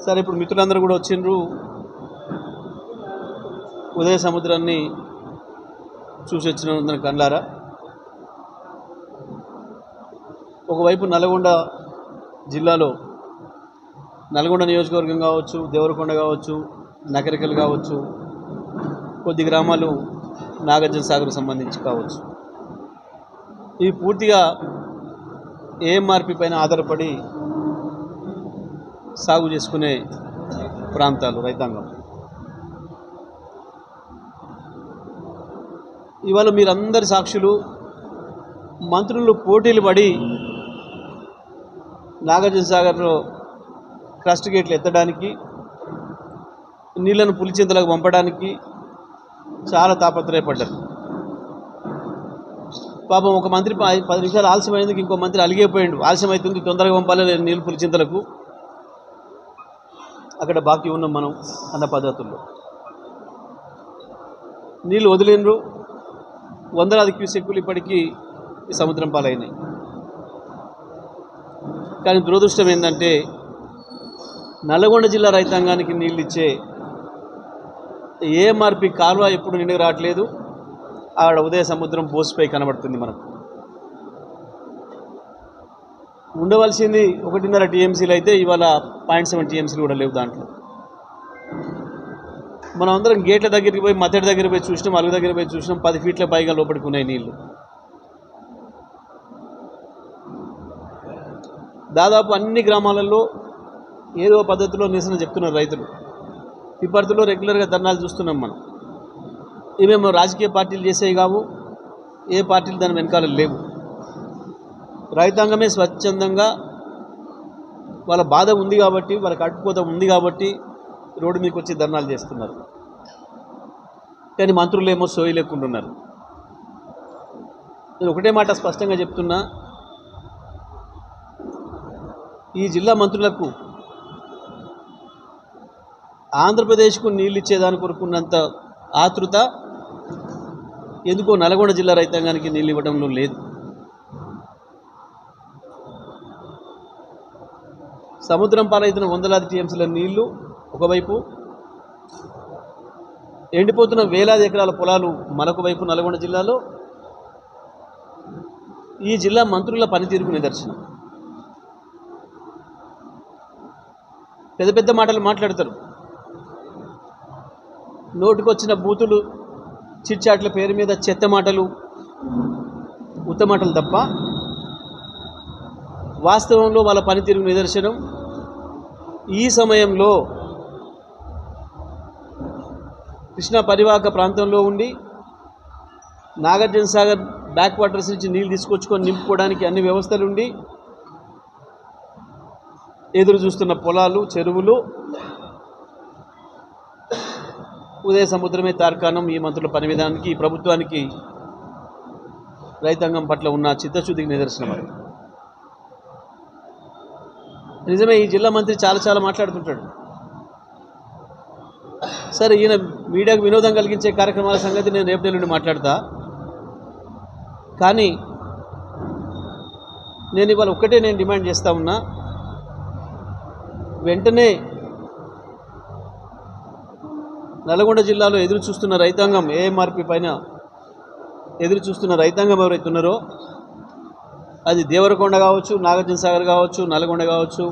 సరే, ఇప్పుడు మిత్రులందరూ కూడా వచ్చిండ్రు. ఉదయ సముద్రాన్ని చూసి వచ్చిన కళ్ళారా. ఒకవైపు నల్గొండ జిల్లాలో నల్గొండ నియోజకవర్గం కావచ్చు, దేవరకొండ కావచ్చు, నకరికల్ కావచ్చు, కొద్ది గ్రామాలు నాగార్జున సాగర్ సంబంధించి కావచ్చు, ఇవి పూర్తిగా ఏఎంఆర్పి పైన ఆధారపడి సాగు చేసుకునే ప్రాంతాలు రైతాంగం. ఇవాళ మీరందరి సాక్షులు. మంత్రులు పోటీలు పడి నాగార్జున సాగర్లో క్రస్ట్ గేట్లు ఎత్తడానికి, నీళ్లను పులిచింతలకు పంపడానికి చాలా తాపత్రయపడ్డారు. పాపం ఒక మంత్రి 10 నిమిషాలు ఆలస్యమైనందుకు ఇంకో మంత్రి అలిగిపోయిండు. ఆలస్యమవుతుంది, తొందరగా పంపాలి నీళ్ళు పులిచింతలకు, అక్కడ బాకీ ఉన్నాం మనం అన్న పద్ధతుల్లో నీళ్ళు వదిలినరు. వందలాది క్యూసెక్కులు ఇప్పటికీ ఈ సముద్రం పాలైనాయి. కానీ దురదృష్టం ఏంటంటే నల్గొండ జిల్లా రైతాంగానికి నీళ్ళు ఇచ్చే ఏఎంఆర్పి కాలువ ఎప్పుడు నిండుకు రావట్లేదు. ఆడ ఉదయ సముద్రం బోసిపై కనబడుతుంది. మనకు ఉండవలసింది 1.5 టీఎంసీలు అయితే ఇవాళ 0.7 టీఎంసీలు కూడా లేవు దాంట్లో. మనం అందరం గేట్ల దగ్గరికి పోయి, మద్దెడి దగ్గర పోయి చూసినాం, అలుగు దగ్గర పోయి చూసినాం, 10 ఫీట్ల పైగా లోపలికి ఉన్నాయి నీళ్లు. దాదాపు అన్ని గ్రామాలలో ఏదో పద్ధతిలో నిరసన చెప్తున్నారు రైతులు. తిప్పర్తిలో రెగ్యులర్గా ధర్నాలు చూస్తున్నాం మనం. ఇవేమో రాజకీయ పార్టీలు చేసేవి కావు, ఏ పార్టీలు దాని వెనకాల లేవు. రైతాంగమే స్వచ్ఛందంగా వాళ్ళ బాధ ఉంది కాబట్టి, వాళ్ళ కట్టుకోత ఉంది కాబట్టి రోడ్డు మీదకి వచ్చి ధర్నాలు చేస్తున్నారు. కానీ మంత్రులేమో సోయి లేకుంటున్నారు. నేను ఒకటే మాట స్పష్టంగా చెప్తున్నా, ఈ జిల్లా మంత్రులకు ఆంధ్రప్రదేశ్కు నీళ్ళు ఇచ్చేదాని కొరకున్నంత ఆతృత ఎందుకో నల్గొండ జిల్లా రైతాంగానికి నీళ్ళు ఇవ్వడంలో లేదు. సముద్రం పాలైతున్న వందలాది టీఎంసీల నీళ్లు ఒకవైపు, ఎండిపోతున్న వేలాది ఎకరాల పొలాలు మరొక వైపు నల్గొండ జిల్లాలో ఈ జిల్లా మంత్రుల పనితీరుకు నిదర్శనం. పెద్ద పెద్ద మాటలు మాట్లాడతారు, నోటికొచ్చిన బూతులు, చిట్చాట్ల పేరు మీద చెత్త మాటలు, ఉత్త మాటలు తప్ప వాస్తవంలో వాళ్ళ పనితీరుకు నిదర్శనం. ఈ సమయంలో కృష్ణా పరివాహక ప్రాంతంలో ఉండి నాగార్జున సాగర్ బ్యాక్ వాటర్స్ నుంచి నీళ్ళు తీసుకొచ్చుకొని నింపుకోవడానికి అన్ని వ్యవస్థలు ఉండి ఎదురు చూస్తున్న పొలాలు, చెరువులు, ఉదయ సముద్రమే తార్కాణం. ఈ మంత్రుల పని విధానానికి, ఈ ప్రభుత్వానికి, రైతాంగం పట్ల ఉన్న చిత్తశుద్ధికి నిదర్శనం. అది నిజమే. ఈ జిల్లా మంత్రి చాలా మాట్లాడుతుంటాడు. సరే, ఈయన మీడియాకు వినోదం కలిగించే కార్యక్రమాల సంగతి నేను రేపటి నుండి మాట్లాడతా. కానీ నేను ఇవాళ ఒక్కటే డిమాండ్ చేస్తూ ఉన్నా, వెంటనే నల్గొండ జిల్లాలో ఎదురు చూస్తున్న రైతాంగం, ఏఎంఆర్పి పైన ఎదురు చూస్తున్న రైతాంగం ఎవరైతే ఉన్నారో, అది దేవరకొండ కావచ్చు, నాగార్జున సాగర్ కావచ్చు, నల్గొండ కావచ్చు,